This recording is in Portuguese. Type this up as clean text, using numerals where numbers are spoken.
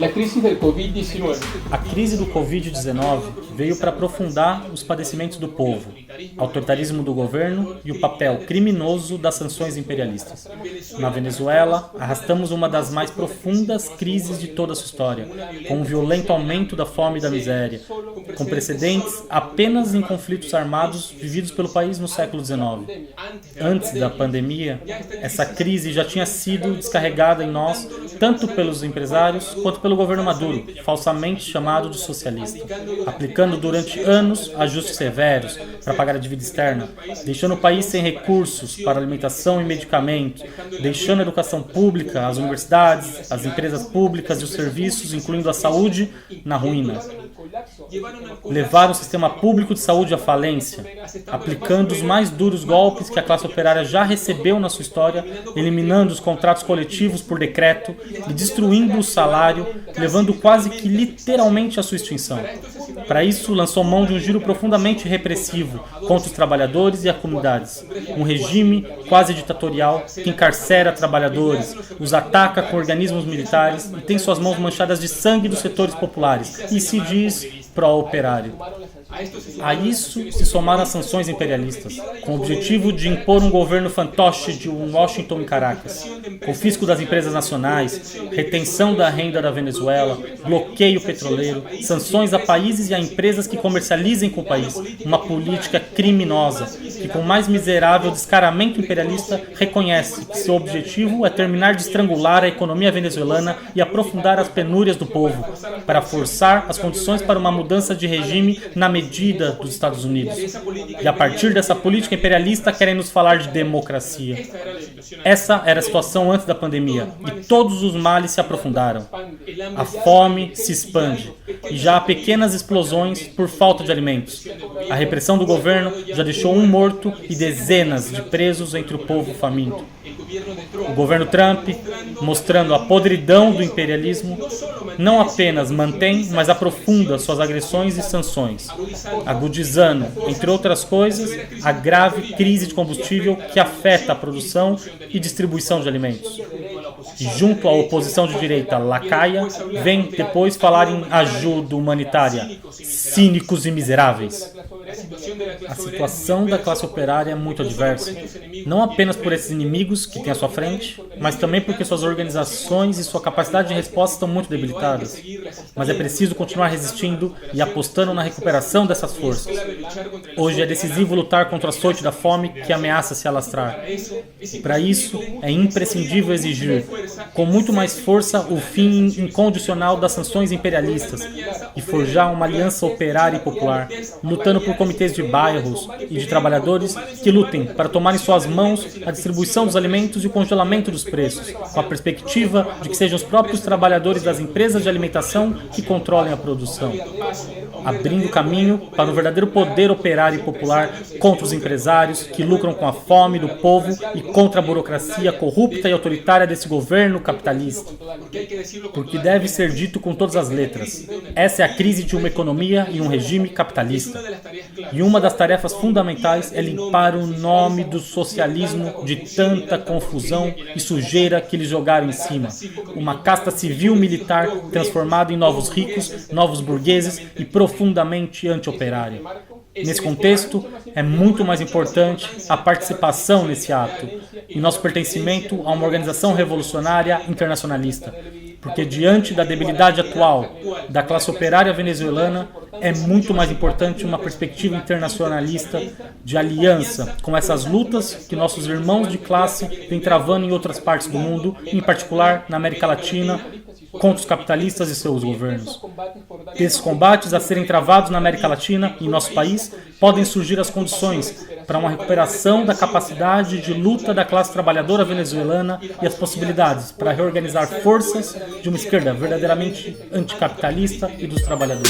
A crise do Covid-19 veio para aprofundar os padecimentos do povo, autoritarismo do governo e o papel criminoso das sanções imperialistas. Na Venezuela, arrastamos uma das mais profundas crises de toda a sua história, com um violento aumento da fome e da miséria, com precedentes apenas em conflitos armados vividos pelo país no século XIX. Antes da pandemia, essa crise já tinha sido descarregada em nós, tanto pelos empresários quanto pelo governo Maduro, falsamente chamado de socialista, aplicando durante anos ajustes severos para pagar a dívida externa, deixando o país sem recursos para alimentação e medicamentos, deixando a educação pública, as universidades, as empresas públicas e os serviços, incluindo a saúde, na ruína. Levaram o sistema público de saúde à falência, aplicando os mais duros golpes que a classe operária já recebeu na sua história, eliminando os contratos coletivos por decreto e destruindo o salário, levando quase que literalmente à sua extinção. Para isso, lançou mão de um giro profundamente repressivo contra os trabalhadores e as comunidades. Um regime quase ditatorial que encarcera trabalhadores, os ataca com organismos militares e tem suas mãos manchadas de sangue dos setores populares e se diz pró-operário. A isso se somaram as sanções imperialistas, com o objetivo de impor um governo fantoche de Washington e Caracas, confisco das empresas nacionais, retenção da renda da Venezuela, bloqueio petroleiro, sanções a países e a empresas que comercializem com o país, uma política criminosa que, com o mais miserável descaramento imperialista, reconhece que seu objetivo é terminar de estrangular a economia venezuelana e aprofundar as penúrias do povo, para forçar as condições para uma mudança de regime na medida dos Estados Unidos. E a partir dessa política imperialista querem nos falar de democracia. Essa era a situação antes da pandemia, e todos os males se aprofundaram. A fome se expande, e já há pequenas explosões por falta de alimentos. A repressão do governo já deixou um morto e dezenas de presos entre o povo faminto. O governo Trump, mostrando a podridão do imperialismo, não apenas mantém, mas aprofunda suas agressões e sanções, agudizando, entre outras coisas, a grave crise de combustível que afeta a produção e distribuição de alimentos. E junto à oposição de direita lacaia, vem depois falar em ajuda humanitária, cínicos e miseráveis. A situação da classe operária é muito adversa, não apenas por esses inimigos que tem à sua frente, mas também porque suas organizações e sua capacidade de resposta estão muito debilitadas. Mas é preciso continuar resistindo e apostando na recuperação dessas forças. Hoje é decisivo lutar contra o açoite da fome que ameaça se alastrar. Para isso, é imprescindível exigir, com muito mais força, o fim incondicional das sanções imperialistas e forjar uma aliança operária e popular, lutando por comitês de bairros e de trabalhadores que lutem para tomar em suas mãos a distribuição dos alimentos e o congelamento dos preços, com a perspectiva de que sejam os próprios trabalhadores das empresas de alimentação que controlem a produção, abrindo caminho para um verdadeiro poder operário e popular contra os empresários que lucram com a fome do povo e contra a burocracia corrupta e autoritária desse governo capitalista. Porque deve ser dito com todas as letras, essa é a crise de uma economia e um regime capitalista. E uma das tarefas fundamentais é limpar o nome do socialismo de tanta confusão e sujeira que eles jogaram em cima. Uma casta civil-militar transformada em novos ricos, novos burgueses e profundamente anti-operária. Nesse contexto, é muito mais importante a participação nesse ato e nosso pertencimento a uma organização revolucionária internacionalista. Porque diante da debilidade atual da classe operária venezuelana, é muito mais importante uma perspectiva internacionalista de aliança com essas lutas que nossos irmãos de classe vêm travando em outras partes do mundo, em particular na América Latina, contra os capitalistas e seus governos. Desses combates a serem travados na América Latina e em nosso país, podem surgir as condições para uma recuperação da capacidade de luta da classe trabalhadora venezuelana e as possibilidades para reorganizar forças de uma esquerda verdadeiramente anticapitalista e dos trabalhadores.